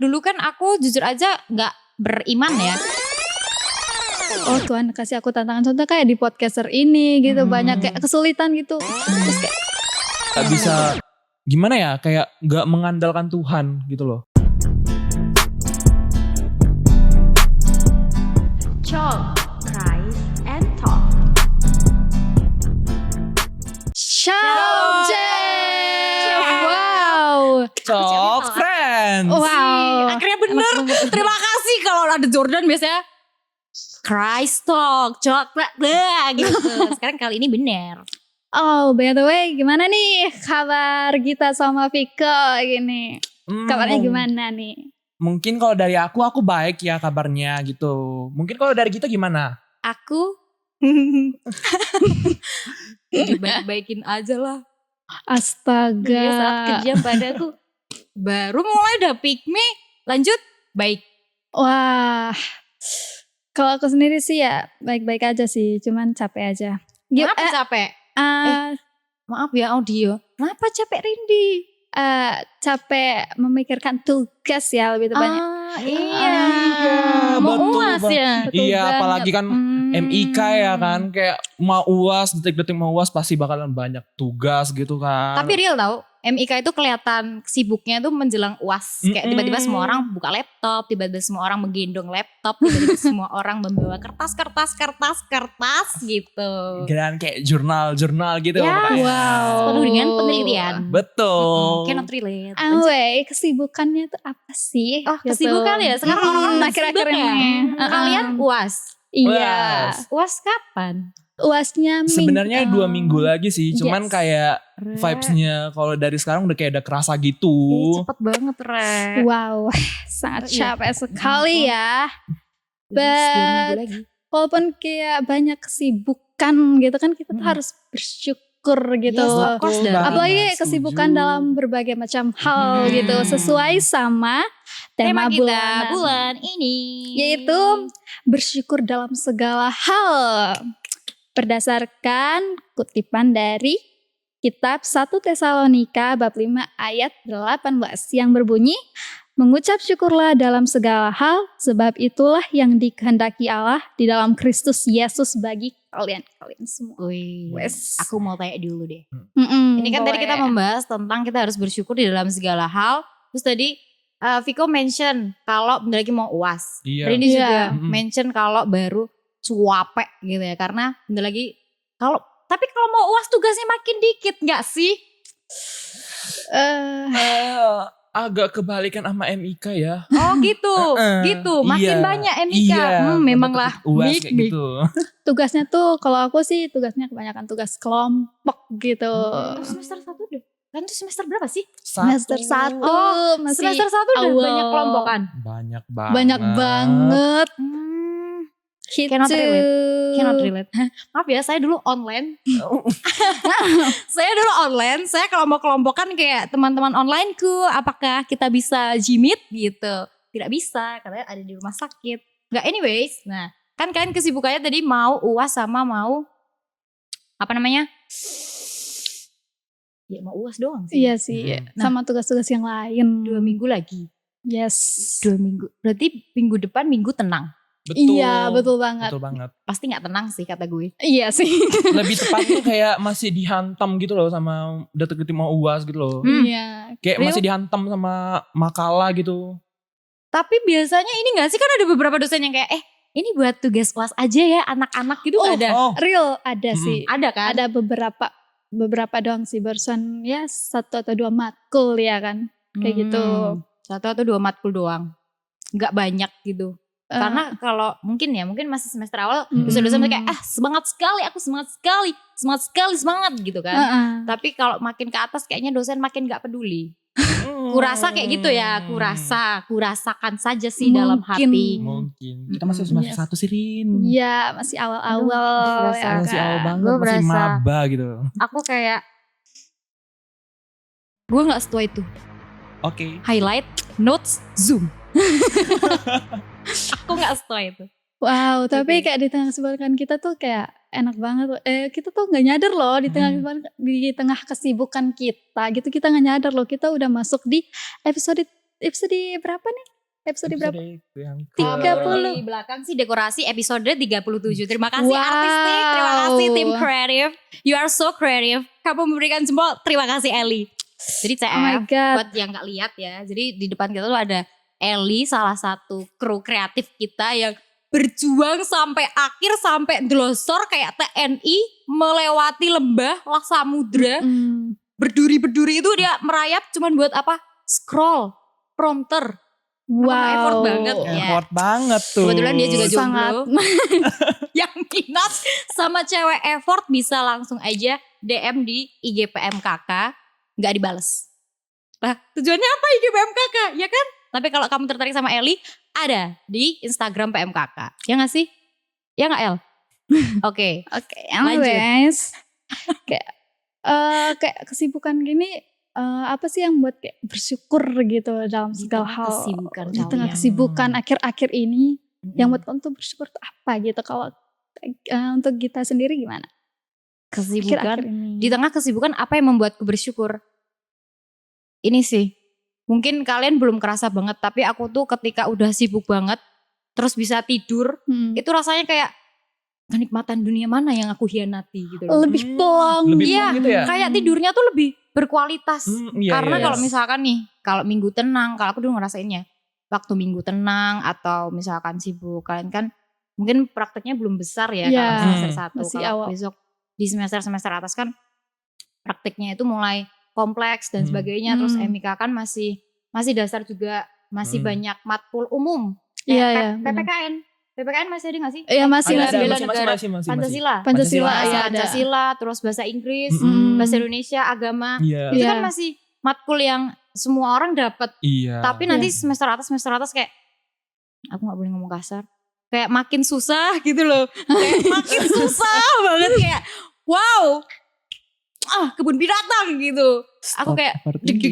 dulu kan aku jujur aja gak beriman ya. Oh Tuhan kasih aku tantangan, contoh kayak di podcaster ini gitu, banyak kayak kesulitan gitu. Terus kayak Gak bisa gimana ya, kayak gak mengandalkan Tuhan gitu loh. Talk, Christ, and Talk. Shalom Jeff. Wow. Talk friends. Wow. Akhirnya bener. Terima kasih. Kalau ada Jordan biasanya Christ Talk, coklat gitu. Sekarang kali ini bener. Oh by the way, gimana nih kabar Gita sama Viko gini? Kabarnya gimana nih? Mungkin kalau dari aku baik ya kabarnya gitu. Mungkin kalau dari kita gimana? Aku baik-baikin aja lah. Astaga. Dia saat kejam padaku. Baru mulai udah pick me. Lanjut baik. Wah. Kalau aku sendiri sih ya baik-baik aja sih, cuman capek aja. Kenapa capek? Maaf ya audio. Kenapa capek Rindi? Capek memikirkan tugas ya lebih tepatnya. Iya. Mau Mau UAS ya. Betul Iya banget. apalagi kan MIK ya kan. Kayak mau UAS, detik-detik mau UAS pasti bakalan banyak tugas gitu kan. Tapi real tau, MIK itu kelihatan sibuknya tuh menjelang UAS. Kayak tiba-tiba semua orang buka laptop, tiba-tiba semua orang menggendong laptop, tiba-tiba semua orang membawa kertas gitu. Kirain kayak jurnal gitu. Ya. pokoknya. Wow. Penuh dengan penelitian. Betul. Cannot relate. Anyway, kesibukannya tuh apa sih? Oh Gitu. kesibukan ya, sekarang orang-orang akhir-akhir sibuk ya. ini. Kalian UAS? Iya. UAS kapan? UASnya Sebenarnya 2 minggu lagi sih. Cuman Yes. kayak vibes-nya kalau dari sekarang udah kayak udah kerasa gitu. Cepet banget Re. Wow, sangat Iya. capek sekali ya. Udah 2 minggu But lagi. walaupun kayak banyak kesibukan gitu kan, kita tuh harus bersyukur gitu. Yes, of course dah. Apalagi Setuju. kesibukan dalam berbagai macam hal gitu, sesuai sama tema kita bulanan, bulan ini yaitu bersyukur dalam segala hal. Berdasarkan kutipan dari kitab 1 Tesalonika bab 5 ayat 18 yang berbunyi, mengucap syukurlah dalam segala hal, sebab itulah yang dikehendaki Allah di dalam Kristus Yesus bagi kalian semua. Wih, Wes. aku mau tanya dulu deh. Mm-mm, Ini kan tadi boleh. kita membahas tentang kita harus bersyukur di dalam segala hal. Terus tadi Viko mention kalau bentar lagi mau UAS. Iya. Rini Iya. juga mention kalau baru cuapek gitu ya. Karena bentar lagi tapi kalau mau UAS tugasnya makin dikit gak sih? Agak kebalikan sama MIK ya. Oh gitu, gitu. Makin Iya. banyak MIK. Iya, Memanglah. UAS kayak Mik. gitu. Tugasnya tuh kalau aku sih tugasnya kebanyakan tugas kelompok gitu. Semester 1 udah. Kan itu semester berapa sih? Semester 1 Oh, masih semester 1 udah awal. banyak kelompokan. Banyak banget. Banyak banget. Gitu. Cannot relate. Maaf ya, saya dulu online. Saya kelompok-kelompokan kayak teman-teman onlineku. Apakah kita bisa jimit gitu? Tidak bisa, katanya ada di rumah sakit. Nggak, anyways. Nah, kan kalian kesibukannya tadi mau UAS sama mau apa namanya? Ya mau UAS doang sih. Iya sih, sama tugas-tugas yang lain. 2 minggu lagi. Yes. 2 minggu. Berarti minggu depan minggu tenang. Betul. Iya, betul banget. Betul banget. Pasti gak tenang sih kata gue. Iya sih. Lebih tepatnya kayak masih dihantam gitu loh sama detik-detik mau UAS gitu loh. Iya. Kayak Real? masih dihantam sama makalah gitu. Tapi biasanya ini gak sih, kan ada beberapa dosen yang kayak ini buat tugas UAS aja ya anak-anak gitu. Oh, ada. Real ada sih. Ada kan? Ada beberapa doang sih, barusan ya 1 atau 2 matkul ya kan. Kayak gitu. 1 atau 2 matkul doang. Gak banyak gitu. Karena kalau mungkin masih semester awal dosen-dosen kayak semangat sekali gitu kan. Tapi kalau makin ke atas kayaknya dosen makin gak peduli. Kurasa kayak gitu ya, kurasakan saja sih dalam hati. Mungkin. Kita masih semester 1 sih Rin. Iya, masih awal-awal. berasa ya Masih kan? awal banget, Gue masih berasa. maba gitu. Aku kayak gue gak setua itu. Oke. Highlight, notes, zoom. Aku gak setua itu. Wow, tapi kayak di tengah kesibukan kita tuh kayak enak banget. Kita tuh nggak nyadar loh di tengah kesibukan kita gitu, kita nggak nyadar loh kita udah masuk di episode episode berapa nih? Episode berapa? Yang 30. Di belakang sih dekorasi episode 37. Terima kasih Wow. artistik, terima kasih tim kreatif. You are so creative. Kamu memberikan jempol. Terima kasih Eli. Jadi CF, Oh my God. buat yang gak lihat ya. Jadi di depan kita tuh ada Eli, salah satu kru kreatif kita yang berjuang sampai akhir, sampai delosor kayak TNI melewati lembah Laksamudra. Berduri-berduri itu dia merayap cuman buat apa? Scroll, prompter. Effort banget ya. Effort banget tuh. Kebetulan dia juga Sangat. jomblo. Yang minat sama cewek effort bisa langsung aja DM di IG PMKK, nggak dibales. Nah, tujuannya apa IG PMKK? Ya kan? Tapi kalau kamu tertarik sama Eli, ada di Instagram PMKK. Ya nggak sih? Ya nggak El? Oke. Oke, Lanjut. anyways. kayak kesibukan gini apa sih yang buat kayak bersyukur gitu dalam Di segala tengah hal kesibukan di tengah kalian. kesibukan akhir-akhir ini yang Mm-mm. buat kamu tuh bersyukur tuh apa gitu kalau untuk Gita sendiri gimana? Kesibukan. Akhir-akhir ini. Di tengah kesibukan apa yang membuatku bersyukur? Ini sih, mungkin kalian belum kerasa banget, tapi aku tuh ketika udah sibuk banget, terus bisa tidur, itu rasanya kayak kenikmatan dunia mana yang aku hianati gitu loh. lebih plong. Lebih Iya, plong gitu ya. Kayak tidurnya tuh lebih berkualitas. Iya, Karena iya, kalau iya. misalkan nih, kalau minggu tenang, kalau aku dulu ngerasainnya, waktu minggu tenang atau misalkan sibuk, kalian kan mungkin prakteknya belum besar ya Iya, kalau semester 1. masih Kalau awal. besok di semester atas kan prakteknya itu mulai kompleks dan sebagainya. Terus Hmm. MIK kan masih dasar juga, masih banyak matkul umum. Iya, iya, benar. PPKN. PPKN masih ada gak sih? Iya, masih, Bela- masih. bela masih, negara. masih. Pancasila. Pancasila, Bahasa iya ada. Pancasila, terus bahasa Inggris, Mm. bahasa Indonesia, agama. Iya. Itu Iya. kan masih matkul yang semua orang dapat. Iya. Tapi nanti semester atas kayak aku nggak boleh ngomong kasar. Kayak makin susah gitu loh. Kayak makin susah banget kayak wow. Kebun binatang gitu. Aku kayak dik.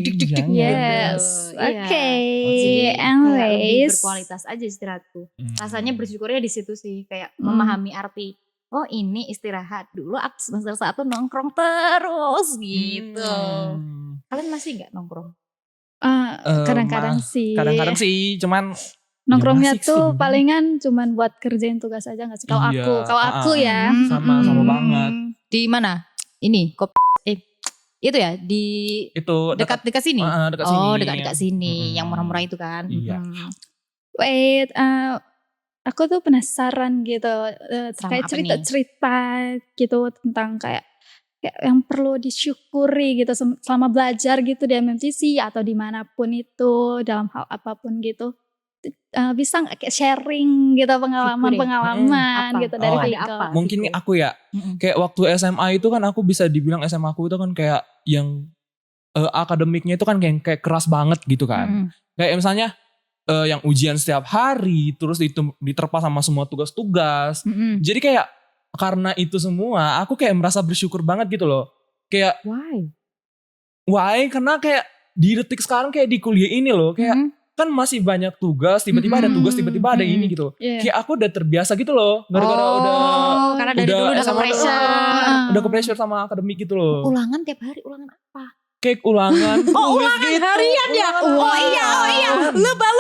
Yes. Gitu. Oke. Jadi kayak lebih Anyways. berkualitas aja istirahatku. Hmm. Rasanya bersyukurnya di situ sih, kayak memahami arti. Oh ini istirahat dulu, aku semester 1 nongkrong terus gitu. Kalian masih nggak nongkrong? Kadang-kadang sih. Kadang-kadang sih, cuman Nongkrongnya ya masih tuh sih. palingan cuman buat kerjain tugas aja gak sih? Kalau Iya, aku ya. sama banget. Di mana? Ini itu ya di Itu dekat sini. dekat sini. Oh dekat sini, Mm-mm. yang murah-murah itu kan. Iya. Wait, aku tuh penasaran gitu Sama terkait apa cerita-cerita gitu tentang kayak yang perlu disyukuri gitu selama belajar gitu di MMTC atau dimanapun itu dalam hal apapun gitu. Bisa nggak kayak sharing gitu pengalaman-pengalaman Apa? gitu dari Oh, ada Viko? apa? Mungkin Gitu. aku ya, kayak waktu SMA itu kan aku bisa dibilang SMA aku itu kan kayak yang akademiknya itu kan kayak keras banget gitu kan. Kayak misalnya yang ujian setiap hari, terus diterpa sama semua tugas-tugas. Jadi kayak karena itu semua, aku kayak merasa bersyukur banget gitu loh. Kayak why? Karena kayak di detik sekarang kayak di kuliah ini loh, kayak kan masih banyak tugas, tiba-tiba ada tugas, tiba-tiba ada ini gitu. Iya. Kayak aku udah terbiasa gitu loh, gara-gara karena dari dulu udah SMA ke-pressure. udah ke-pressure sama akademik gitu loh. Ulangan tiap hari, ulangan apa? Kayak ulangan. Oh tulis ulangan gitu. harian ya? Oh iya. Lebah.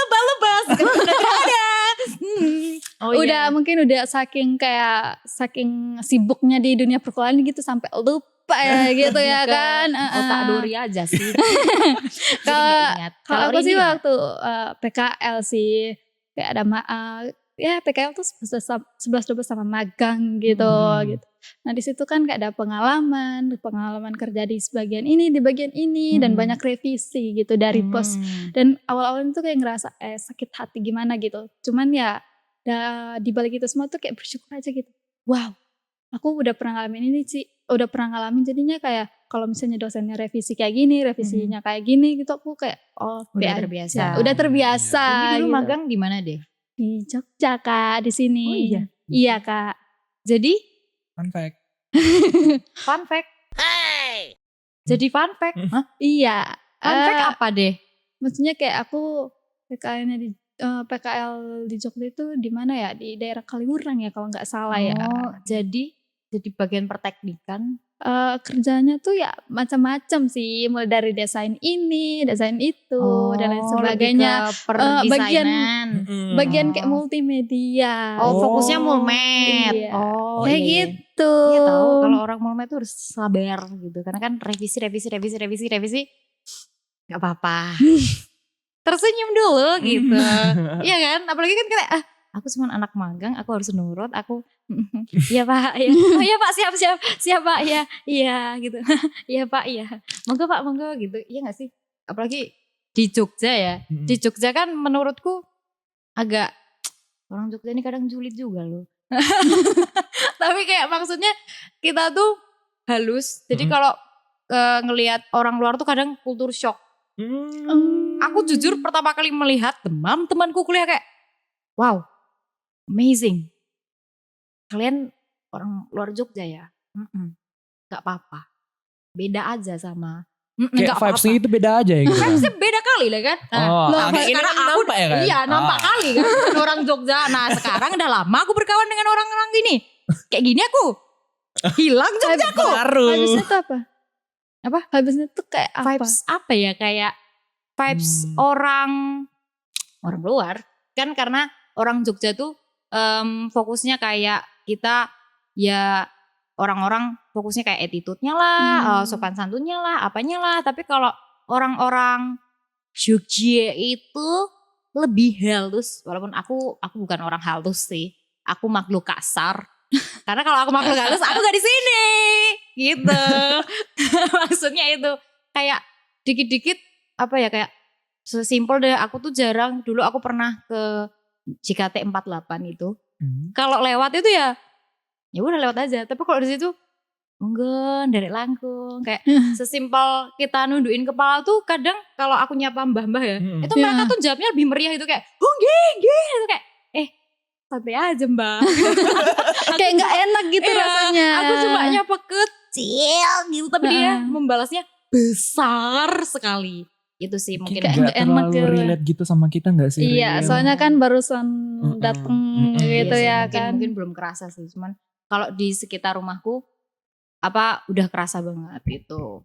Oh Udah mungkin udah saking sibuknya di dunia perkuliahan gitu sampai lupa ya gitu ya kan. Otak Dori aja sih. Kalau aku sih waktu PKL sih kayak ada ya PKL tuh 11-12 sama magang gitu. Nah di situ kan kayak ada pengalaman kerja di bagian ini dan banyak revisi gitu dari pos. Dan awal-awal itu kayak ngerasa sakit hati gimana gitu. Cuman ya di balik itu semua tuh kayak bersyukur aja gitu. Wow, aku udah pernah ngalamin ini sih. Udah pernah ngalamin jadinya kayak kalau misalnya dosennya revisi kayak gini, revisinya kayak gini gitu aku kayak udah terbiasa. Udah terbiasa. Jadi dulu gitu. magang di mana deh? Di Jogja Kak, di sini. Oh iya? Iya Kak. Jadi Fun fact. fun fact. Jadi fun fact. Hah? Iya. Fun fact apa deh? Maksudnya kayak aku PKL di Jogja itu di mana ya? Di daerah Kaliurang ya kalau nggak salah ya. Oh, jadi bagian perteknikan kerjanya tuh ya macam-macam sih, mulai dari desain ini, desain itu, dan lain sebagainya. Perdesainan. Bagian kayak multimedia. Fokusnya mulmed. Iya. Oh, Kayak iya. gitu. Iya tahu kalau orang mulmed tuh harus sabar gitu. Karena kan revisi. Gak apa-apa. Tersenyum dulu gitu. Iya kan? Apalagi kan kayak aku cuma anak magang, aku harus nurut, aku iya Pak, iya. Oh iya Pak, siap Pak, iya gitu. Iya Pak, iya. Monggo Pak, monggo gitu. Iya gak sih? Apalagi di Jogja ya. Di Jogja kan menurutku agak orang Jogja ini kadang julid juga loh. Tapi kayak maksudnya kita tuh halus. Jadi kalau ngelihat orang luar tuh kadang kultur shock. Aku jujur pertama kali melihat teman-temanku kuliah kayak wow, amazing. Kalian orang luar Jogja ya? Gak apa-apa. Beda aja sama. Kayak gak vibes-nya itu beda aja ya gitu. Vibes-nya beda kali lah kan. Ini sekarang kan nampak ya kan? Iya nampak kali kan orang Jogja. Nah sekarang udah lama aku berkawan dengan orang-orang gini. Kayak gini aku. Hilang Jogjaku. Vibes-nya tuh apa? Apa? Vibes-nya tuh kayak apa? Vibes apa ya? Kayak vibes orang luar. Kan karena orang Jogja tuh fokusnya kayak kita ya orang-orang fokusnya kayak attitude-nya lah, sopan santunnya lah, apanya lah. Tapi kalau orang-orang Jogja itu lebih halus. Walaupun aku bukan orang halus sih. Aku makhluk kasar. Karena kalau aku makhluk halus, aku gak di sini. Gitu. Maksudnya itu kayak dikit-dikit apa ya kayak sesimpel deh. Aku tuh jarang. Dulu aku pernah ke JKT 48 itu. Kalau lewat itu ya udah lewat aja. Tapi kalau di situ monggo dari langkung kayak sesimpel kita nundukin kepala tuh kadang kalau aku nyapa mbah-mbah ya itu mereka tuh jawabnya lebih meriah itu kayak itu kayak santai aja mbak. Kayak nggak enak gitu rasanya. Aku cuma nyapa kecil gitu tapi dia membalasnya besar sekali. Itu sih mungkin gak terlalu relate gitu sama kita gak sih? Iya, soalnya kan barusan dateng gitu iya ya sih, kan. Mungkin belum kerasa sih, cuman kalau di sekitar rumahku udah kerasa banget gitu.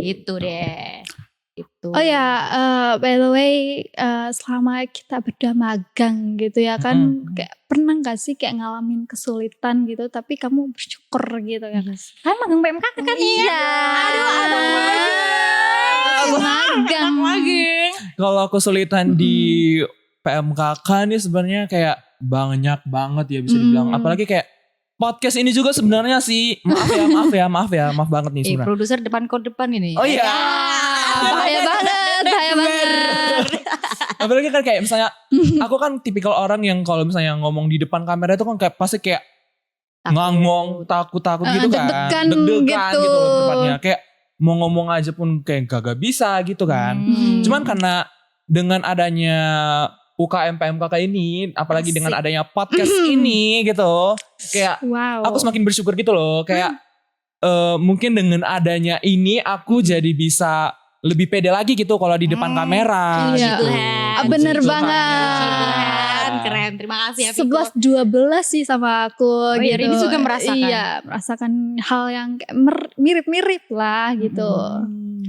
Gitu deh. Itu. Oh ya, by the way, selama kita berdua magang gitu ya kan, kayak pernah gak sih kayak ngalamin kesulitan gitu, tapi kamu bersyukur gitu ya? Kan magang PMK kan iya. Magang. Kalau kesulitan di PMKK nih sebenarnya kayak banyak banget ya bisa dibilang. Apalagi kayak podcast ini juga sebenarnya sih maaf banget nih sebenarnya. Produser depan ini. Oh iya. Bahaya banget. Apalagi kan kayak misalnya aku kan tipikal orang yang kalau misalnya ngomong di depan kamera itu kan kayak pasti kayak ngangong, takut gitu kan. Deg-degan gitu loh depannya. Kayak mau ngomong aja pun kayak gak bisa gitu kan. Cuman karena dengan adanya UKM PMKK ini, apalagi dengan adanya podcast ini gitu, kayak aku semakin bersyukur gitu loh. Kayak mungkin dengan adanya ini aku jadi bisa lebih pede lagi gitu kalau di depan kamera. Iya. Gitu. Bener banget. Keren, terima kasih ya 11-12 sih sama aku gitu. Ini juga merasakan. Iya, merasakan hal yang kayak mirip-mirip lah gitu.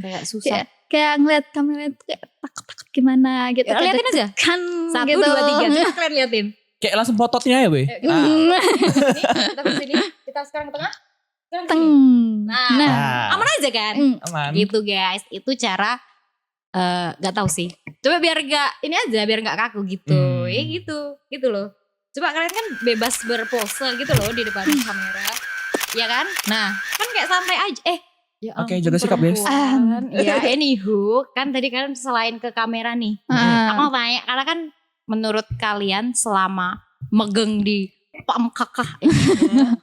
Kayak susah. Kayak ngeliat kamera itu kayak takut-takut gimana gitu. Ya, liatin aja. 1, gitu. 2, 3. Coba kalian liatin. Kayak langsung pototnya ya weh. Kita kesini. Kita sekarang ke tengah. Nah, aman aja kan? Aman. Gitu guys. Itu cara gak tahu sih. Coba biar gak kaku gitu. Gitu loh. Coba kalian kan bebas berpose gitu loh di depan kamera. Ya kan? Nah, kan kayak santai aja. Ya Oke, jaga sikap guys. Ya anywho, kan tadi kalian selain ke kamera nih. Aku mau tanya, karena kan menurut kalian selama megeng di PMKK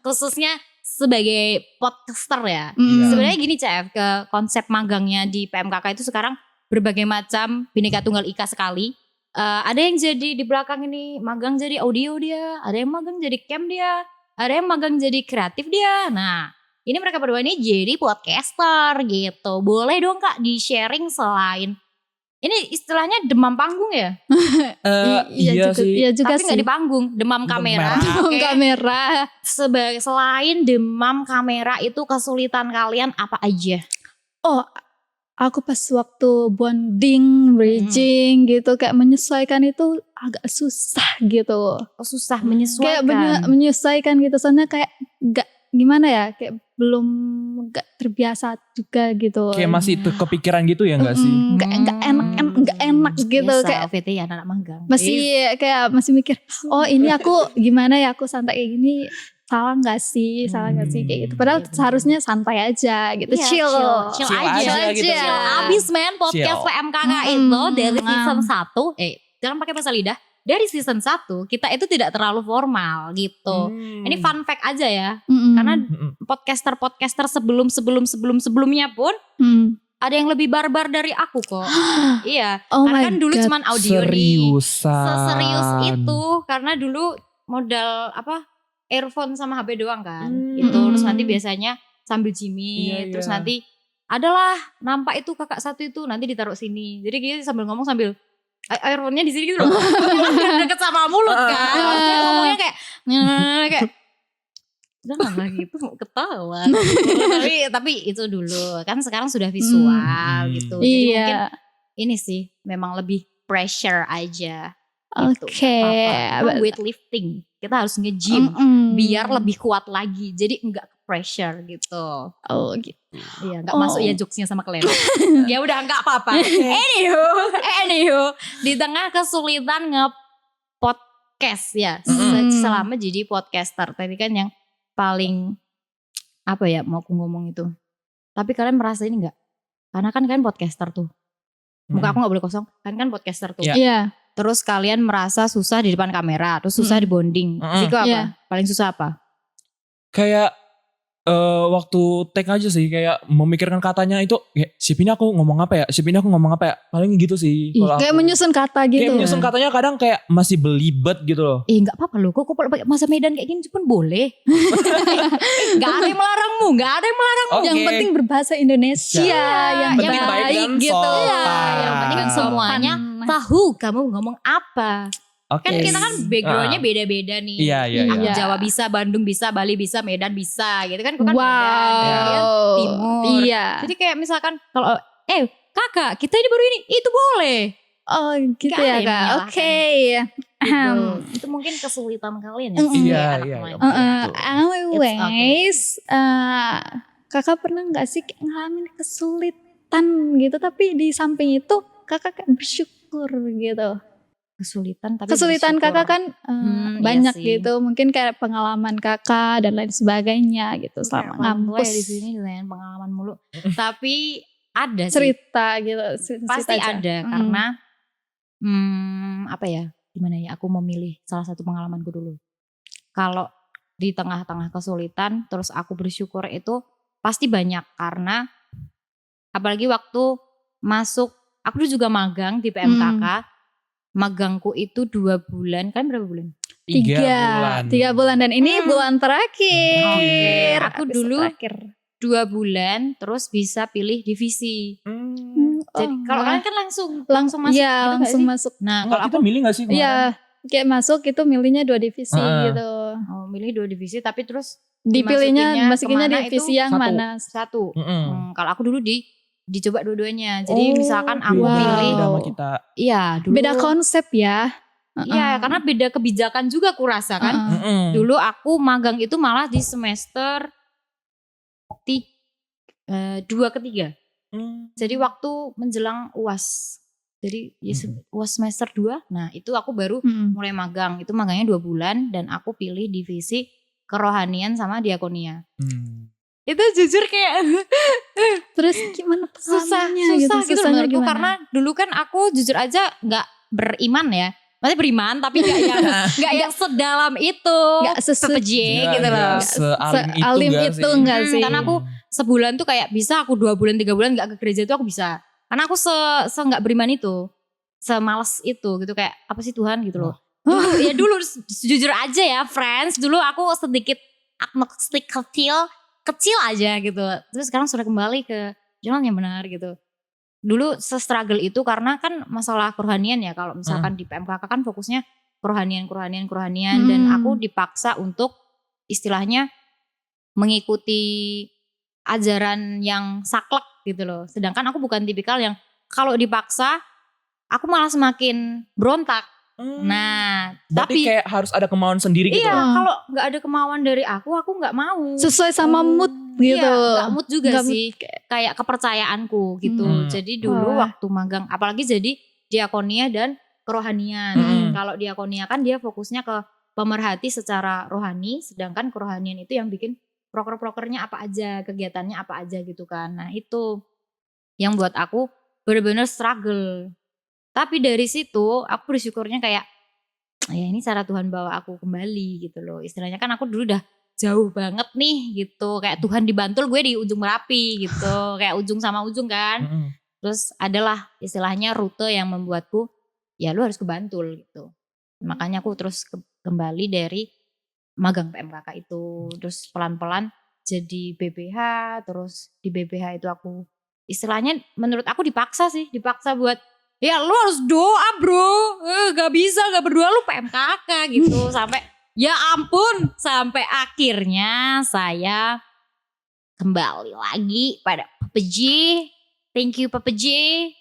khususnya sebagai podcaster ya. Sebenarnya gini CF, ke konsep magangnya di PMKK itu sekarang berbagai macam bineka tunggal ika sekali. Ada yang jadi di belakang ini magang jadi audio dia, ada yang magang jadi cam dia, ada yang magang jadi kreatif dia. Nah, ini mereka berdua ini jadi podcaster gitu. Boleh dong Kak di sharing selain Ini istilahnya demam panggung ya? Iya sih. Iya juga Tapi sih. nggak di panggung, demam kamera. Demam Oke. kamera. Selain demam kamera itu kesulitan kalian apa aja? Oh, aku pas waktu bonding, bridging gitu kayak menyesuaikan itu agak susah gitu. Susah Kayak menyesuaikan. menyesuaikan gitu soalnya kayak gak gimana ya, kayak belum gak terbiasa juga gitu. Kayak masih kepikiran gitu ya enggak sih? Gak enak gitu Biasa, kayak OVT ya anak magang. masih kayak masih mikir, oh ini aku gimana ya, aku santai kayak gini salah nggak sih kayak gitu. Padahal Iya, bener. seharusnya santai aja gitu, Iya, chill Chill aja gitu. Chill abis men podcast Chill. PMKK itu dari Mm. season 1. Jangan pakai bahasa lidah. Dari season 1 kita itu tidak terlalu formal gitu. Ini fun fact aja ya. Karena podcaster sebelumnya pun ada yang lebih barbar dari aku kok. Iya. Oh Karena my kan dulu God. cuman audio nih. Seriusan. Seserius itu karena dulu modal earphone sama HP doang kan. Itu terus nanti biasanya sambil Iya, jimmy, terus iya. nanti adalah nampak itu kakak satu itu nanti ditaruh sini. Jadi kita sambil ngomong sambil earphone-nya di sini gitu loh. Deket sama mulut kan. Maksudnya ngomongnya kayak udah lah gitu mau ketawa. tapi itu dulu kan sekarang sudah visual gitu. Jadi mungkin Iya. ini sih memang lebih pressure aja. Oke. Gitu. Apa-apa. Weightlifting kita harus nge-gym biar lebih kuat lagi. Jadi enggak pressure gitu. Oh gitu. Iya, enggak Oh. masuk ya jokesnya sama kalian. Ya udah enggak apa-apa. Anywho, di tengah kesulitan nge-podcast ya. Selama jadi podcaster. Tadi kan yang paling apa ya mau aku ngomong itu. Tapi kalian merasa ini enggak? Karena kan kalian podcaster tuh. Muka aku enggak boleh kosong. Kan podcaster tuh. Iya. Iya. Terus kalian merasa susah di depan kamera, terus susah di bonding. Siko apa? Iya. Paling susah apa? Kayak waktu take aja sih, kayak memikirkan katanya itu kayak sip ini aku ngomong apa ya, paling gitu sih kalau Kayak aku. menyusun kata gitu. Kayak menyusun katanya kadang kayak masih belibet gitu loh. Enggak apa-apa loh, kok pakai bahasa Medan kayak gini pun boleh. Enggak ada yang melarangmu, enggak ada yang melarangmu. Oke. Yang penting berbahasa Indonesia yang penting baik dan gitu. sopan. Iya, yang penting sopan. semuanya tahu kamu ngomong apa. Oke. Kan kita kan backgroundnya beda-beda nih. Iya, iya, Aku iya. Jawa bisa, Bandung bisa, Bali bisa, Medan bisa gitu kan. Aku kan Medan, Wow. dia Timur. Iya. Jadi kayak misalkan kalau kakak kita ini baru ini, itu boleh. Oh gitu Nggak ya ada yang Kak. menyalahkan. Oke. Gitu. Itu mungkin kesulitan kalian ya. Mm-mm. sih, Iya, anak iya, main. iya. Anyways, kakak pernah nggak sih kayak ngalamin kesulitan gitu, tapi di samping itu kakak kayak bersyukur gitu. Kesulitan tapi Kesulitan bersyukur. kakak kan Iya banyak sih. gitu, mungkin kayak pengalaman kakak dan lain sebagainya gitu Kayak selama orang tua ngampus. ya di sini dengan pengalaman mulu. Tapi ada sih. Cerita gitu, cerita Pasti aja. ada karena apa ya? Gimana ya? Aku memilih salah satu pengalamanku dulu. Kalau di tengah-tengah kesulitan terus aku bersyukur itu pasti banyak karena apalagi waktu masuk aku dulu juga magang di PMKK. Magangku itu 2 bulan, kan berapa bulan? 3 bulan. 3 bulan dan ini bulan Oke, terakhir. aku Episode dulu terakhir. 2 bulan terus bisa pilih divisi. Jadi kalau kalian kan langsung masuk Iya, gitu nggak langsung sih? masuk. Nah, Enggak, kalau kita aku milih gak sih kemarin? Iya, kayak masuk itu milihnya 2 divisi gitu. milih 2 divisi tapi terus Masukinnya kemana divisi itu? yang Satu. mana? satu. Mm-mm. Kalau aku dulu dicoba dua-duanya. Jadi misalkan aku wow. pilih Beda sama kita. iya dulu. Beda konsep ya. Iya, karena beda kebijakan juga aku rasa kan. Mm-mm. Dulu aku magang itu malah di semester 2 ke 3. Jadi waktu menjelang UAS. Jadi UAS semester 2. Nah, itu aku baru mulai magang. Itu magangnya 2 bulan dan aku pilih divisi kerohanian sama diakonia. Itu jujur kayak Terus gimana susah pengalamannya gitu Susahnya menurutku gimana? karena dulu kan aku jujur aja nggak beriman ya. Maksudnya beriman tapi nggak yang sedalam itu. Nggak PPJ gitu loh. Sealim itu itu enggak sih. Karena aku sebulan tuh kayak bisa aku 2 bulan 3 bulan nggak ke gereja itu aku bisa. Karena aku nggak beriman itu, semales itu gitu kayak apa sih Tuhan gitu loh. Dulu jujur aja ya friends, dulu aku sedikit agnostik kecil aja gitu. Terus sekarang sudah kembali ke jalan yang benar gitu. dulu se-struggle itu karena kan masalah kerohanian ya. Kalau misalkan di PMKK kan fokusnya kerohanian dan aku dipaksa untuk istilahnya mengikuti ajaran yang saklek gitu loh. Sedangkan aku bukan tipikal yang kalau dipaksa aku malah semakin berontak. Nah, Berarti tapi kayak harus ada kemauan sendiri gitu. iya, loh. kalau nggak ada kemauan dari aku nggak mau. Sesuai sama mood gitu. Iya, nggak mood juga Nggak mood. sih, kayak kepercayaanku gitu. Jadi dulu Wah. waktu magang, apalagi jadi diakonia dan kerohanian. Kalau diakonia kan dia fokusnya ke pemerhati secara rohani, sedangkan kerohanian itu yang bikin proker-prokernya apa aja, kegiatannya apa aja gitu kan. Nah itu yang buat aku bener-bener struggle. Tapi dari situ aku bersyukurnya kayak ya ini cara Tuhan bawa aku kembali gitu loh. Istilahnya kan aku dulu udah jauh banget nih gitu. Kayak Tuhan di Bantul, gue di ujung Merapi gitu. Kayak ujung sama ujung kan. Terus adalah istilahnya rute yang membuatku ya lu harus ke Bantul gitu. Makanya aku terus kembali dari magang PMKK itu. Terus pelan-pelan jadi BBH. Terus di BBH itu aku istilahnya menurut aku dipaksa buat ya lu harus doa bro, gak bisa gak berdua lu PMKK gitu. Sampai ya ampun, sampai akhirnya saya kembali lagi pada Papa J. Thank you Papa J,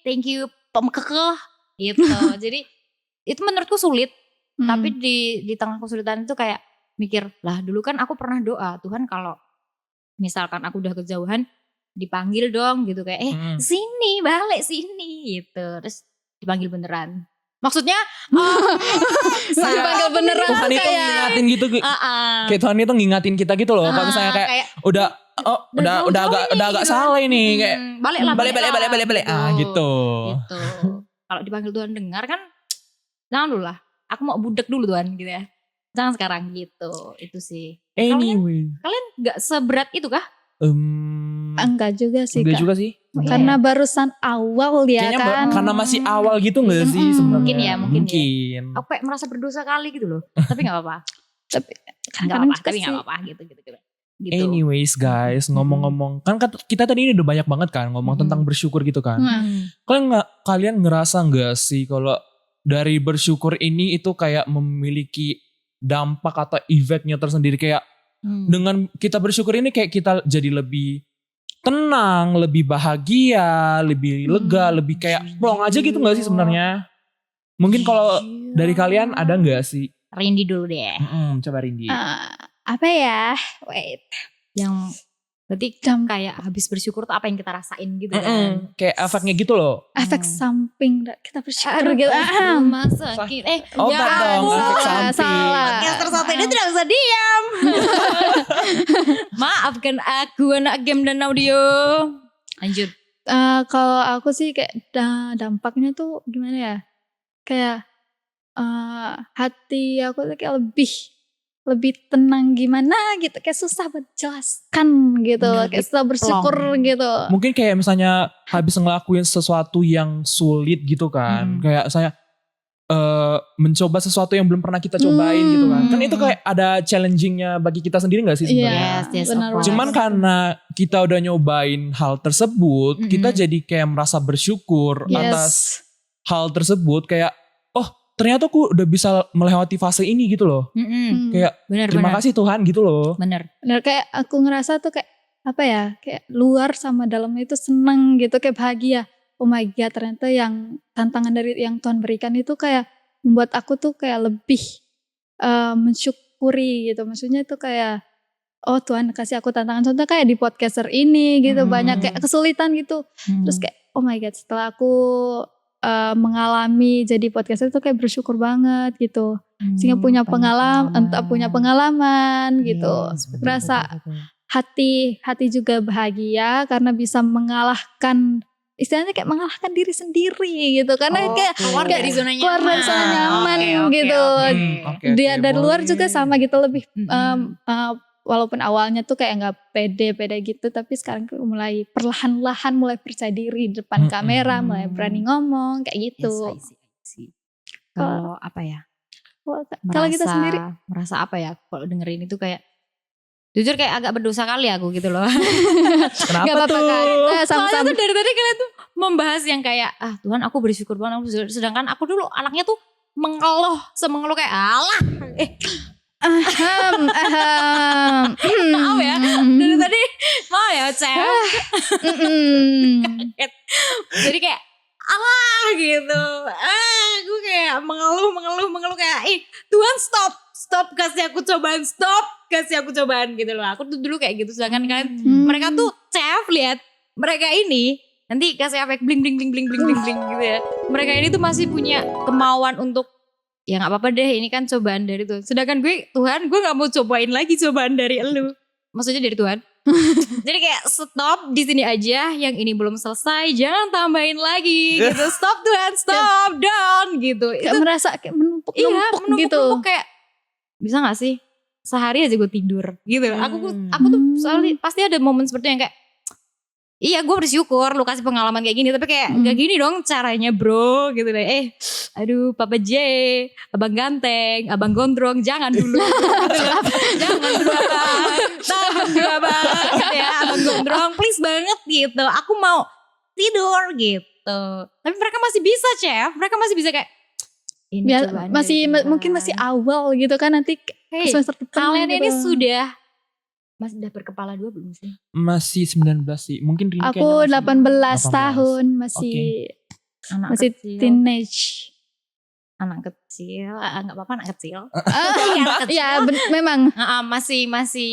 thank you Pemkekeh gitu. Jadi itu menurutku sulit. Tapi di tengah kesulitan itu kayak mikir, lah dulu kan aku pernah doa, Tuhan kalau misalkan aku udah kejauhan dipanggil dong gitu kayak sini balik sini gitu. Terus dipanggil beneran. Maksudnya Dipanggil beneran Tuhan itu kayak ngingatin gitu. Kayak Tuhan itu ngingatin kita gitu loh. Kalau misalnya kayak udah agak salah ini kayak balik. Gitu. Kalau dipanggil Tuhan dengar kan jangan dulu lah. Aku mau budek dulu Tuhan gitu ya. Jangan sekarang gitu. Itu sih. Anyway. Kalian gak seberat itu kah? enggak juga sih Enggak Kak. juga sih. Karena barusan awal ya Kayaknya kan. karena masih awal gitu gak sih sebenarnya? Mungkin ya. Aku kayak merasa berdosa kali gitu loh. Tapi gak apa-apa. Tapi Gak kadang apa-apa gitu. Anyways guys, ngomong-ngomong kan kita tadi ini udah banyak banget kan ngomong tentang bersyukur gitu kan. Kalian ngerasa nggak sih kalau dari bersyukur ini itu kayak memiliki dampak atau efeknya tersendiri kayak dengan kita bersyukur ini kayak kita jadi lebih tenang, lebih bahagia, lebih lega, lebih kayak plong aja gitu nggak sih sebenarnya? Mungkin kalau dari kalian ada nggak sih? Rindi dulu deh. Coba Rindi. Apa ya? Wait. Yang berarti kayak habis bersyukur tuh apa yang kita rasain gitu kan. Kayak efeknya gitu loh. Efek samping kita bersyukur gitu. Rumah sakit. Obat dong, efek samping. Salah. Podcaster satu ini tidak bisa diam. Maafkan aku anak game dan audio. Lanjut. Kalau aku sih kayak dampaknya tuh gimana ya? Kayak hati aku tuh kayak lebih tenang gimana gitu, kayak susah buat jelaskan gitu, kayak setelah bersyukur gitu. Mungkin kayak misalnya habis ngelakuin sesuatu yang sulit gitu kan, kayak saya mencoba sesuatu yang belum pernah kita cobain gitu kan, kan itu kayak ada challengingnya bagi kita sendiri nggak sih sebenarnya? Yes, benar. Cuman karena kita udah nyobain hal tersebut, kita jadi kayak merasa bersyukur atas hal tersebut, kayak ternyata aku udah bisa melewati fase ini gitu loh. Kayak terima kasih Tuhan gitu loh. Bener kayak aku ngerasa tuh kayak apa ya, kayak luar sama dalamnya itu seneng gitu, kayak bahagia. Oh my god, ternyata yang tantangan dari yang Tuhan berikan itu kayak membuat aku tuh kayak lebih mensyukuri gitu. Maksudnya itu kayak Tuhan kasih aku tantangan, contohnya kayak di podcaster ini gitu, banyak kayak kesulitan gitu. Terus kayak oh my god, setelah aku mengalami jadi podcaster itu kayak bersyukur banget gitu, sehingga punya pengalaman gitu, rasa hati juga bahagia karena bisa mengalahkan, istilahnya kayak mengalahkan diri sendiri gitu, karena kayak keluar dari zona nyaman gitu. Dia dari luar juga sama gitu, lebih walaupun awalnya tuh kayak nggak pede gitu, tapi sekarang mulai perlahan-lahan mulai percaya diri di depan kamera, mulai berani ngomong kayak gitu. Kalau apa ya? Kalau kita sendiri merasa apa ya? Kalau dengerin itu kayak jujur kayak agak berdosa kali aku gitu loh. Kenapa tuh? Sama-sama. Soalnya tuh dari tadi kalian tuh membahas yang kayak Tuhan aku bersyukur banget, aku bersyukur. Sedangkan aku dulu anaknya tuh mengeluh kayak alah maaf ya dari tadi maaf ya Cel. Jadi kayak alah gitu. Gue kayak mengeluh kayak Tuhan stop kasih aku cobaan gitu loh. Aku tuh dulu kayak gitu. Sedangkan kalian mereka tuh Cef lihat mereka ini nanti kasih efek bling bling bling bling bling bling bling gitu ya. Mereka ini tuh masih punya kemauan untuk ya nggak apa-apa deh, ini kan cobaan dari Tuhan. Sedangkan Tuhan gue nggak mau cobain lagi cobaan dari elu. Maksudnya dari Tuhan. Jadi kayak stop di sini aja, yang ini belum selesai, jangan tambahin lagi gitu. Stop Tuhan, stop down gitu. Kayak Itu merasa kayak menumpuk-numpuk gitu. menumpuk kayak bisa gak sih sehari aja gue tidur gitu. Aku tuh soalnya pasti ada momen seperti yang kayak iya gue bersyukur lu kasih pengalaman kayak gini, tapi kayak gak gini dong caranya bro gitu deh. Aduh Papa J, abang ganteng, abang gondrong, jangan dulu gitu. Jangan dulu abang, tahan dulu abang gitu ya, abang gondrong please banget gitu, aku mau tidur gitu. Tapi mereka masih bisa Chef, mereka masih bisa kayak ini Ya, cobaan masih dari Tuhan. mungkin masih awal gitu kan, nanti Hey, semester depan kalian gitu. ini sudah masih udah berkepala 2 belum sih? Masih 19 sih. Mungkin Rini Aku kayaknya 18 masih tahun, masih Anak masih kecil. teenage. Anak kecil, nggak apa-apa anak kecil. Ya memang Masih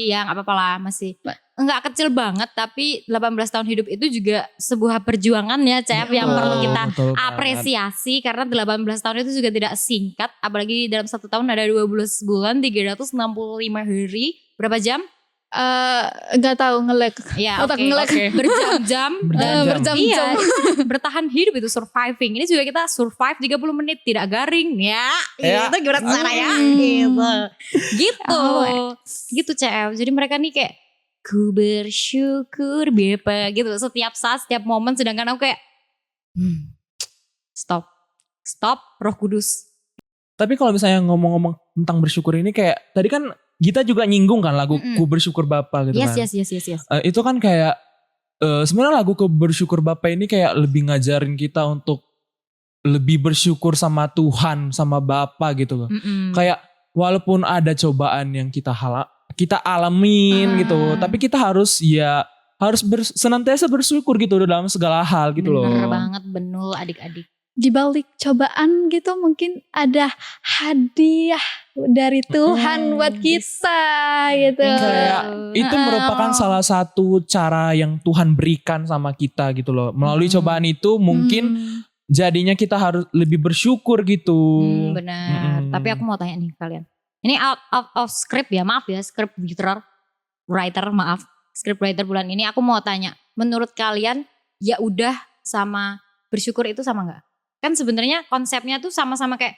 ya nggak apa-apa lah, masih nggak kecil banget, tapi 18 tahun hidup itu juga sebuah perjuangan ya Cep, yang perlu kita betul banget. apresiasi, karena 18 tahun itu juga tidak singkat, apalagi dalam 1 tahun ada 12 bulan, 365 hari, berapa jam? nggak tahu ngelek. Ya Otak oke, ngelek. berjam-jam. Berjam-jam. Berjam-jam. Iya, bertahan hidup itu surviving. Ini juga kita survive 30 menit tidak garing ya. Ya. Itu gimana caranya? Gitu. Gitu CF. Jadi mereka nih kayak ku bersyukur Bepa gitu setiap saat, setiap momen, sedangkan aku kayak stop Roh Kudus. Tapi kalau misalnya ngomong-ngomong tentang bersyukur ini kayak tadi kan Gita juga nyinggung kan lagu Ku Bersyukur Bapa gitu Yes. kan. Yes. Itu kan kayak sebenarnya lagu Ku Bersyukur Bapa ini kayak lebih ngajarin kita untuk lebih bersyukur sama Tuhan, sama Bapa gitu loh. Kayak walaupun ada cobaan yang kita alamin gitu, tapi kita harus senantiasa bersyukur gitu dalam segala hal gitu loh. Bener banget, benul adik-adik. Di balik cobaan gitu mungkin ada hadiah dari Tuhan buat kita gitu. Kayak itu merupakan salah satu cara yang Tuhan berikan sama kita gitu loh. Melalui cobaan itu mungkin jadinya kita harus lebih bersyukur gitu. Benar. Tapi aku mau tanya nih kalian. Ini out of script ya, maaf ya, script writer, maaf. Script writer bulan ini aku mau tanya, menurut kalian ya udah sama bersyukur itu sama nggak? Kan sebenarnya konsepnya tuh sama-sama kayak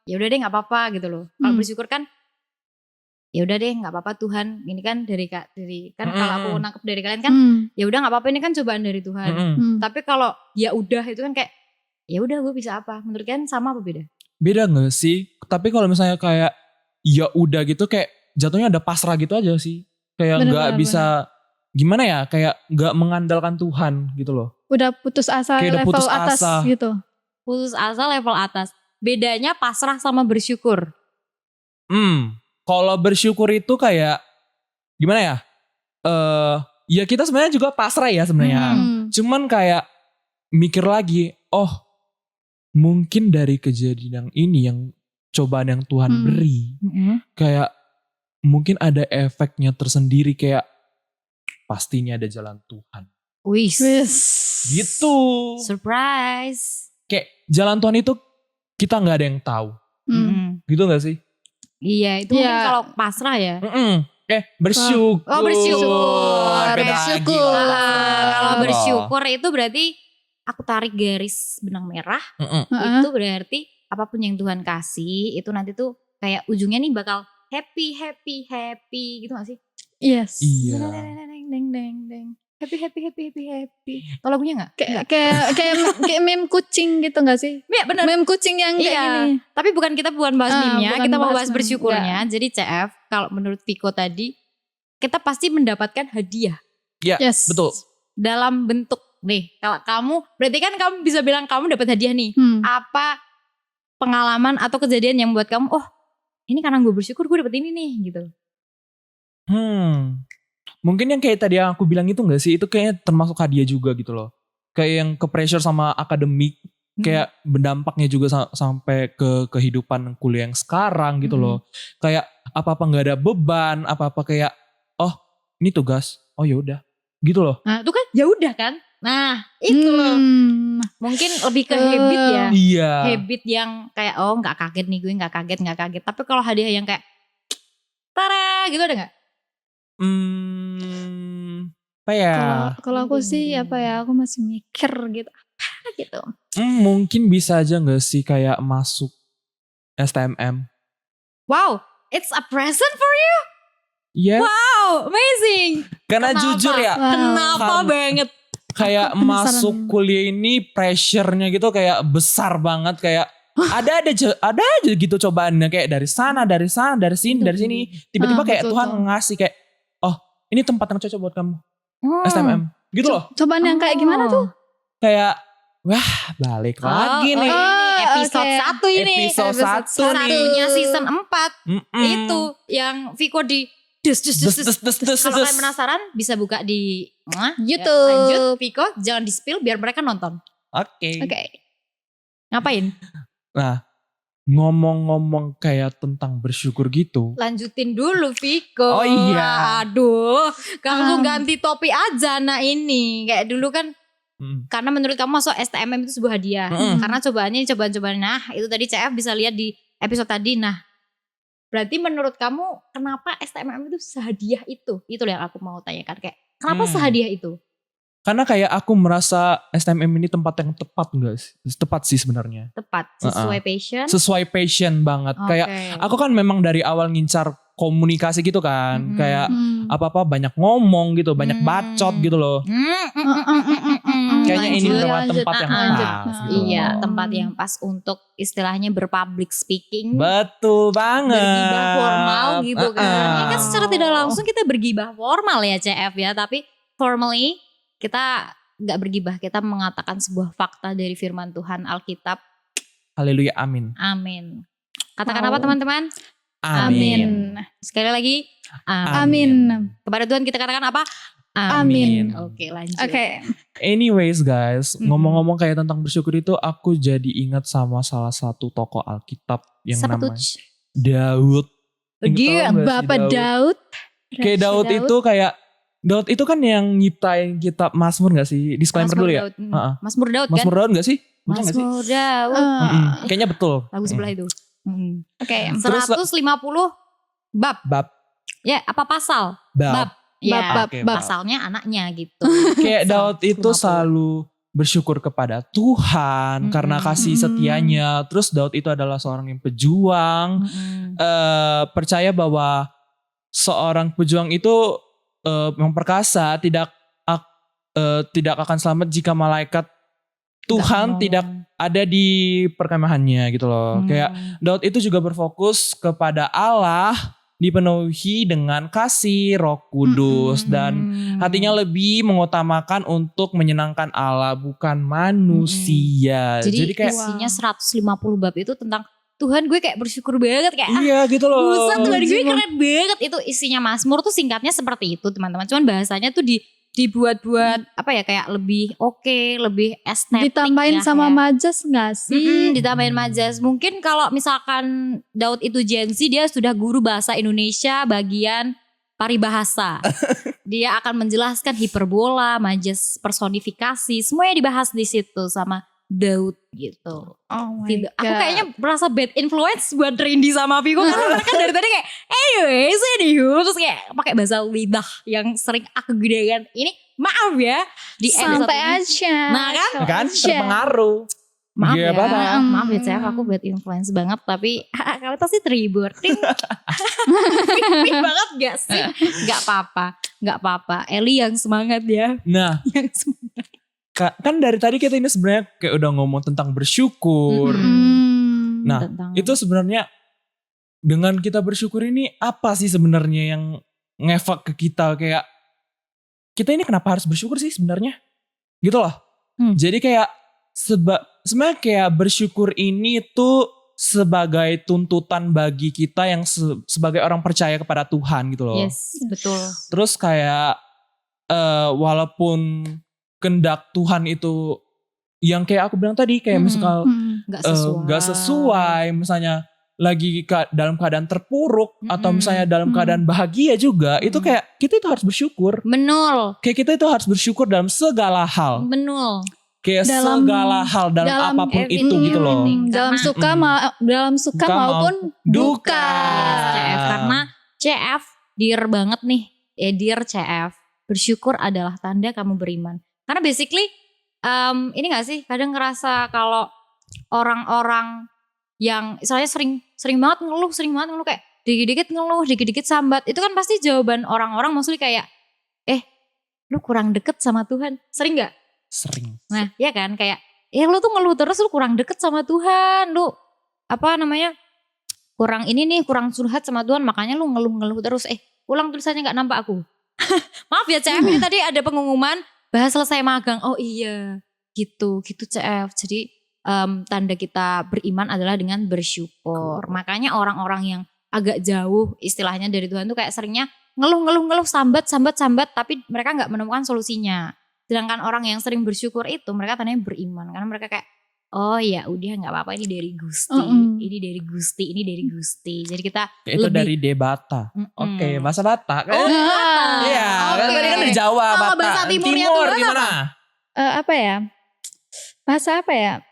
ya udah deh nggak apa-apa gitu loh. Kalau bersyukur kan ya udah deh nggak apa-apa Tuhan, ini kan dari kan kalau aku nangkep dari kalian kan ya udah nggak apa-apa, ini kan cobaan dari Tuhan. Tapi kalau ya udah itu kan kayak ya udah gue bisa apa? Menurut kalian sama apa beda? Beda gak sih? Tapi kalau misalnya kayak ya udah gitu kayak jatuhnya ada pasrah gitu aja sih. Kayak nggak bisa gimana ya? Kayak nggak mengandalkan Tuhan gitu loh. Udah putus asa Kayak udah level putus atas asa. gitu. Putus asa level atas. Bedanya pasrah sama bersyukur. Kalau bersyukur itu kayak gimana ya? Ya kita sebenarnya juga pasrah ya sebenarnya. Cuman kayak mikir lagi, oh mungkin dari kejadian ini yang cobaan yang Tuhan beri, kayak mungkin ada efeknya tersendiri, kayak pastinya ada jalan Tuhan. Wis. Gitu. Surprise. Kayak jalan Tuhan itu kita nggak ada yang tahu. Gitu gak sih? Iya, itu mungkin kalau pasrah ya. Bersyukur. Oh, bersyukur. Beda Bersyukur. lagi lah. Kalau bersyukur itu berarti aku tarik garis benang merah. Itu berarti apapun yang Tuhan kasih itu nanti tuh kayak ujungnya nih bakal happy gitu gak sih? Yes. Iya. Deng. Happy. Tau lagunya gak? Kayak meme kucing gitu gak sih? Iya bener. Meme kucing yang kayak Iya. gini. Tapi kita bukan bahas meme-nya, bukan kita mau bahas bahas meme, bersyukurnya. Jadi CF, kalau menurut Viko tadi, kita pasti mendapatkan hadiah Ya, Yes. betul. dalam bentuk nih, kalau kamu berarti kan kamu bisa bilang kamu dapat hadiah nih. Apa pengalaman atau kejadian yang buat kamu, oh ini karena gue bersyukur gue dapet ini nih gitu. Mungkin yang kayak tadi yang aku bilang itu gak sih, itu kayaknya termasuk hadiah juga gitu loh. Kayak yang ke pressure sama akademik, kayak berdampaknya juga sampai ke kehidupan kuliah yang sekarang gitu loh. Kayak apa-apa gak ada beban, apa-apa kayak oh ini tugas, oh ya udah gitu loh. Nah itu kan ya udah kan. Nah itu loh. Mungkin lebih ke habit ya. Iya. Habit yang kayak oh gak kaget nih gue, gak kaget. Tapi kalau hadiah yang kayak tara gitu ada gak? Apa ya? Kalau aku sih apa ya, aku masih mikir gitu apa gitu. Mungkin bisa aja gak sih kayak masuk STMM. Wow, it's a present for you? Yes. Wow, amazing. Karena Kenapa? jujur ya, Kenapa banget? kayak Aku penasaran. masuk kuliah ini pressure-nya gitu kayak besar banget, kayak ada aja gitu cobaannya, kayak dari sana dari sini tiba-tiba kayak betul, Tuhan betul. ngasih kayak oh ini tempat yang cocok buat kamu STMM gitu loh. Cobaan yang kayak gimana tuh? Kayak wah balik lagi nih Ini episode oke. 1 ini. Episode 1 nih. Satunya season 4. Mm-mm. Itu yang Viko di des. Kalau kalian penasaran bisa buka di YouTube. Lanjut Viko, jangan di spill biar mereka nonton. Oke. Ngapain? Nah ngomong-ngomong kayak tentang bersyukur gitu. Lanjutin dulu Viko. Oh iya. Aduh, kamu ganti topi aja nah ini. Kayak dulu kan karena menurut kamu masuk STMM itu sebuah hadiah. Karena cobaan-cobaan. Nah itu tadi CF bisa lihat di episode tadi. Nah berarti menurut kamu kenapa STMM itu sehadiah itu? Itu yang aku mau tanyakan. Kayak kenapa sehadiah itu? Karena kayak aku merasa STMM ini tempat yang tepat enggak sih? Tepat sih sebenarnya. Tepat, sesuai passion. Sesuai passion banget. Kayak aku kan memang dari awal ngincar komunikasi gitu kan. Kayak apa-apa banyak ngomong gitu, banyak bacot gitu loh. Kayaknya ini memang tempat yang pas gitu. Iya, tempat yang pas untuk istilahnya berpublic speaking. Betul banget. Bergibah formal gitu kan. Ya kan secara tidak langsung kita bergibah formal ya CF ya. Tapi formally kita gak bergibah. Kita mengatakan sebuah fakta dari firman Tuhan Alkitab. Haleluya, amin. Amin. Katakan apa teman-teman? Amin. Sekali lagi. Amin. Kepada Tuhan kita katakan apa? Amin. Oke lanjut. Oke. Anyways guys, ngomong-ngomong kayak tentang bersyukur itu, aku jadi ingat sama salah satu tokoh Alkitab yang Siapa namanya tuh? Daud. Dia Tahu nggak sih Bapak Daud. Kayak Daud itu kayak Daud itu kan yang nyiptain kitab Mazmur gak sih? Disclaimer dulu ya. Mazmur Daud kan? Mazmur Daud gak sih? Betul gak sih? Mazmur Daud. Kayaknya betul. Lagu sebelah itu. Oke. 150 bab. Bab. Ya, apa pasal? Bab. Ya, Bab. pasalnya anaknya gitu. Kayak Daud itu 150. selalu bersyukur kepada Tuhan karena kasih setianya. Terus Daud itu adalah seorang yang pejuang. Percaya bahwa seorang pejuang itu yang perkasa tidak akan selamat jika malaikat Tuhan tidak ada di perkemahannya gitu loh. Kayak Daud itu juga berfokus kepada Allah, dipenuhi dengan kasih Roh Kudus dan hatinya lebih mengutamakan untuk menyenangkan Allah bukan manusia. Jadi kayak isinya 150 bab itu tentang Tuhan, gue kayak bersyukur banget kayak iya gitu loh. buset Tuhan gue keren banget. Itu isinya Mazmur tuh singkatnya seperti itu teman-teman. Cuman bahasanya tuh dibuat-buat apa ya, kayak lebih lebih estetik. Ditambahin ya, sama ya. majas gak sih? Ditambahin majas. Mungkin kalau misalkan Daud itu Gen Z, dia sudah guru bahasa Indonesia bagian paribahasa. Dia akan menjelaskan hiperbola, majas personifikasi, semuanya dibahas di situ sama Daud gitu. Oh my Tidak. God. Aku kayaknya merasa bad influence buat Randy sama Viko karena mereka dari tadi kayak anyways terus kayak pakai bahasa lidah yang sering aku gunakan. Ini maaf ya di episode Santai ini. aja. Nah kan terpengaruh. Maaf Iya, ya, apa-apa. maaf ya Chef, aku bad influence banget tapi kalian pasti terhibur. Ting. banget gak sih? Gak apa-apa. Eli yang semangat ya. Nah, Yang semangat. kan dari tadi kita ini sebenarnya kayak udah ngomong tentang bersyukur. Nah, Tentang- itu sebenarnya dengan kita bersyukur ini apa sih sebenarnya yang ngefek ke kita, kayak kita ini kenapa harus bersyukur sih sebenarnya? Gitu loh. Hmm. Jadi kayak sebenarnya kayak bersyukur ini tuh sebagai tuntutan bagi kita yang sebagai orang percaya kepada Tuhan gitu loh. Yes, betul. Terus kayak walaupun kehendak Tuhan itu yang kayak aku bilang tadi kayak misal Nggak sesuai, misalnya lagi dalam keadaan terpuruk atau misalnya dalam keadaan bahagia juga, itu kayak kita itu harus bersyukur. Menul. Kayak kita itu harus bersyukur dalam segala hal. Menul. Kayak segala hal dalam apapun itu gitu loh. Dalam suka maupun duka. CF, karena CF dear banget nih. Dear CF, bersyukur adalah tanda kamu beriman. Karena basically ini gak sih kadang ngerasa kalau orang-orang yang misalnya sering banget ngeluh kayak dikit-dikit ngeluh, dikit-dikit sambat, itu kan pasti jawaban orang-orang maksudnya kayak lu kurang deket sama Tuhan. Sering gak? Sering. Nah ya kan kayak lu tuh ngeluh terus, lu kurang deket sama Tuhan, lu kurang ini nih, kurang curhat sama Tuhan, makanya lu ngeluh-ngeluh terus. Ulang tulisannya gak nampak aku. Maaf ya CF, ini tadi ada pengumuman bahas selesai magang. Oh iya gitu CF. Jadi tanda kita beriman adalah dengan bersyukur. Makanya orang-orang yang agak jauh istilahnya dari Tuhan tuh kayak seringnya ngeluh, sambat, tapi mereka gak menemukan solusinya. Sedangkan orang yang sering bersyukur itu mereka tandanya beriman. Karena mereka kayak oh ya udah gak apa-apa, ini dari Gusti, ini dari Gusti. Jadi kita itu lebih dari Debata. Oke, bahasa Batak. Iya, Oke. tadi kan dari Jawa, Kalau Batak. bahasa timurnya tuh gimana? Apa ya? Bahasa apa ya?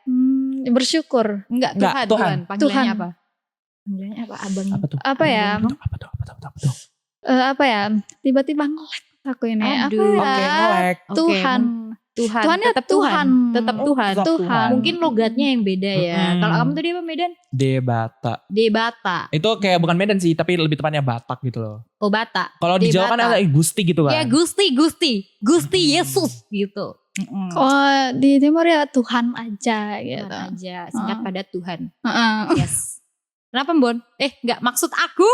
Bersyukur. Enggak, Enggak, Tuhan. Panggilannya Tuhan. apa? Panggilannya apa? Abang. Apa tuh? Apa ya? Apa tuh? Apa ya? Tiba-tiba ngelek aku ini. Aduh. Apa Oke, ya? ngelek. Tuhan. Tuhan. Tuhannya Tetap Tuhan. Tetap Tuhan. Tuhan. Mungkin logatnya yang beda ya. Kalau kamu tadi apa Medan? Debata. Debata. Itu kayak bukan Medan sih, tapi lebih tepatnya Batak gitu loh. Oh Bata. Kalau di Jawa kan Debata. ada Gusti gitu kan. Ya Gusti Yesus gitu. Oh, di timur ya Tuhan aja gitu. Tuhan aja, singkat pada Tuhan. Heeh. Yes. Kenapa Bon? Enggak maksud aku.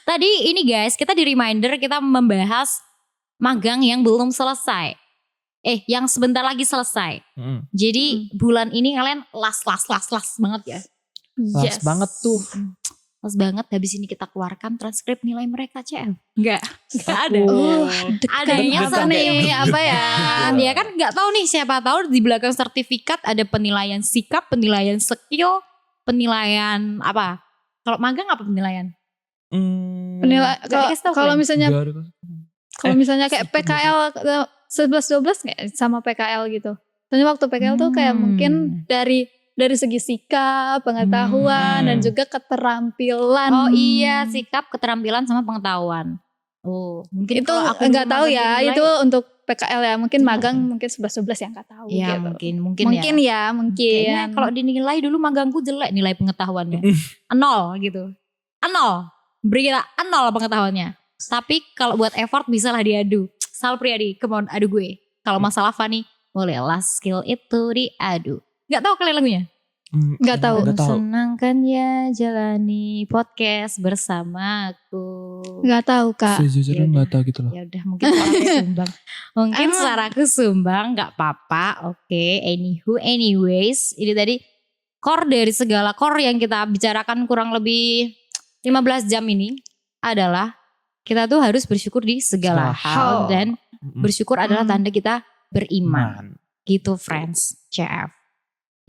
Tadi ini guys, kita di reminder kita membahas magang yang belum selesai. Yang sebentar lagi selesai. Jadi bulan ini kalian las banget ya. Las banget tuh. Las banget, habis ini kita keluarkan transkrip nilai mereka CF. Enggak ada. Adanya Apa nih? Apa ya? Dia kan nggak tahu nih, siapa tahu di belakang sertifikat ada penilaian sikap, penilaian skill, penilaian apa? Kalau magang apa penilaian? Kalau misalnya kayak PKL 11-12 nggak sama PKL gitu. Soalnya waktu PKL tuh kayak mungkin dari segi sikap, pengetahuan dan juga keterampilan. Oh iya, sikap, keterampilan sama pengetahuan. Oh, mungkin itu nggak tahu ya, itu untuk PKL ya. Mungkin magang mungkin 11-12 yang nggak tahu ya, gitu. Mungkin ya. Kayaknya kalau dinilai dulu magangku jelek nilai pengetahuannya. 0 gitu. 0. Beri kita 0 pengetahuannya. Tapi kalau buat effort bisa lah diadu. Sal Priadi, come on adu gue. Kalau masalah Fani, bolehlah skill itu diadu. Gak tahu kalian lagunya? Gak tahu. Senangkan ya jalani podcast bersamaku. Gak tahu Kak. Sejujurnya gak tahu gitu loh. Ya udah, mungkin suaraku sumbang. Mungkin suaraku sumbang, gak apa-apa. Oke, anyways, ini tadi core dari segala core yang kita bicarakan kurang lebih 15 jam ini adalah kita tuh harus bersyukur di segala hal, dan bersyukur adalah tanda kita beriman. Gitu friends, CF.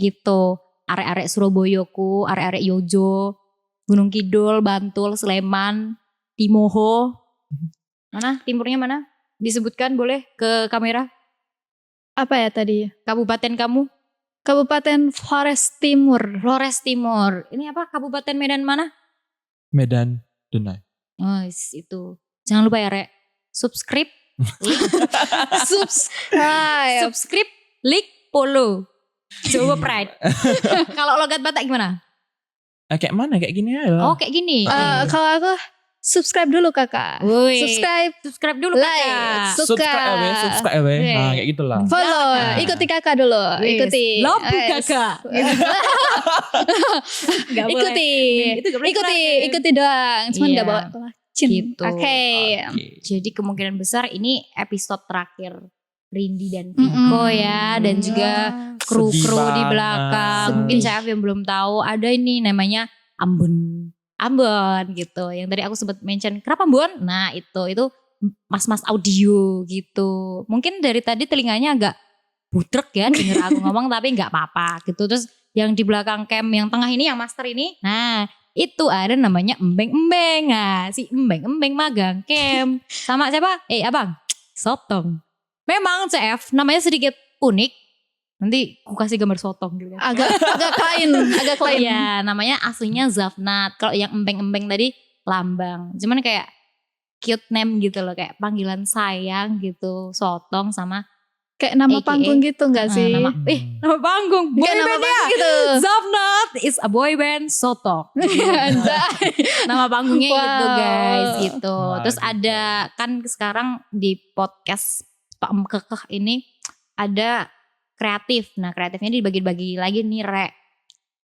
Gitu, arek-arek Surabayaku, arek-arek Yojo, Gunung Kidul, Bantul, Sleman, Timoho. Mana? Timurnya mana? Disebutkan boleh ke kamera. Apa ya tadi? Kabupaten kamu? Kabupaten Flores Timur. Flores Timur. Ini apa? Kabupaten Medan mana? Medan Denai. Oh itu. Jangan lupa ya Rek. Subscribe, like, follow. Jawa Pride. Kalau logat Batak gimana? Kayak mana? Kayak gini aja lah. Oh kayak gini. Kalau aku subscribe dulu kakak. Woi. Subscribe dulu like, kakak. Subscribe. Nah kayak gitulah. Follow, ikuti kakak dulu. Ikuti. Lompu kakak. Gak ikuti. Ikuti doang. Cuman gak bawa lacin. Gitu. Oke. Jadi kemungkinan besar ini episode terakhir Rindi dan Viko ya, dan juga kru-kru di banget. belakang. Mungkin CF yang belum tahu ada ini namanya Ambon gitu. Yang tadi aku sempat mention kenapa Ambon? Nah itu mas-mas audio gitu. Mungkin dari tadi telinganya agak budrek ya denger aku ngomong tapi nggak apa-apa gitu. Terus yang di belakang cam yang tengah ini yang master ini, nah itu ada namanya Embeng-Embeng. Nah si Embeng-Embeng magang cam sama siapa? Abang Sotong. Memang CF namanya sedikit unik. Nanti aku kasih gambar sotong gitu kan. Agak lain. Iya, namanya aslinya Zafnat. Kalau yang Embeng-Embeng tadi Lambang. Cuman kayak cute name gitu loh, kayak panggilan sayang gitu, Sotong sama Kayak nama AKA. panggung gitu gak sih? nama panggung. Boy Kayak nama band ya. panggung gitu. Zafnat is a boy band Sotong. Nama panggungnya gitu Wow. guys gitu. Wah, Terus gitu. ada kan sekarang di podcast Pak Kekeh ini ada kreatif. Nah kreatifnya dibagi-bagi lagi nih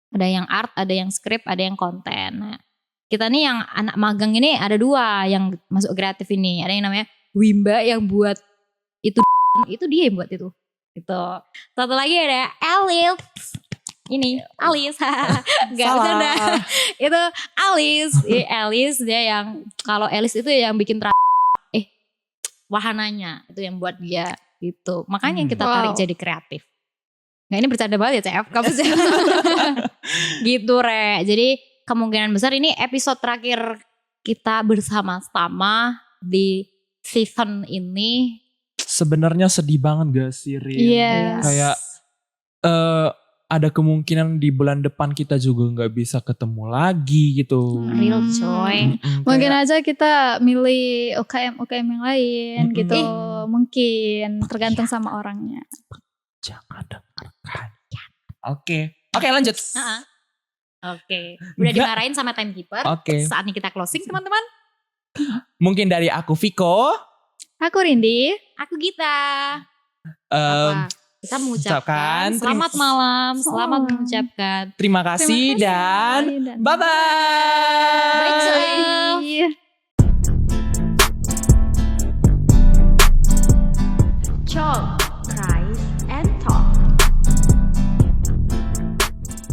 Ada yang art, ada yang skrip, ada yang konten. Nah kita nih yang anak magang ini ada 2 yang masuk kreatif ini. Ada yang namanya Wimba yang buat itu dia yang buat itu. Gitu. Satu lagi ada Alice. Ini Alice. Gak Salah. bercanda. Itu Alice. Alice dia yang kalau Alice itu yang bikin wahananya itu yang buat dia gitu. Makanya yang kita tarik Wow. jadi kreatif. Nah ini bercanda banget ya CF. Kamu sih. Gitu Re. Jadi kemungkinan besar ini episode terakhir kita bersama-sama di season ini. Sebenarnya sedih banget gak sih Rin? Yes. Kayak ada kemungkinan di bulan depan kita juga nggak bisa ketemu lagi gitu. Real coy. Mungkin aja kita milih UKM yang lain Mm-mm. gitu. Eh. Mungkin tergantung sama orangnya. Jangan dengarkan. Oke lanjut. Heeh. Oke. Udah Enggak. dimarahin sama timekeeper. Oke. Saatnya kita closing teman-teman. Mungkin dari aku Viko. Aku Rindi. Aku Gita. em, Apa? Kita ucapkan mengucapkan selamat malam. Selamat Salam. mengucapkan. terima kasih Terima kasih. dan Dan- bye-bye. Bye coy.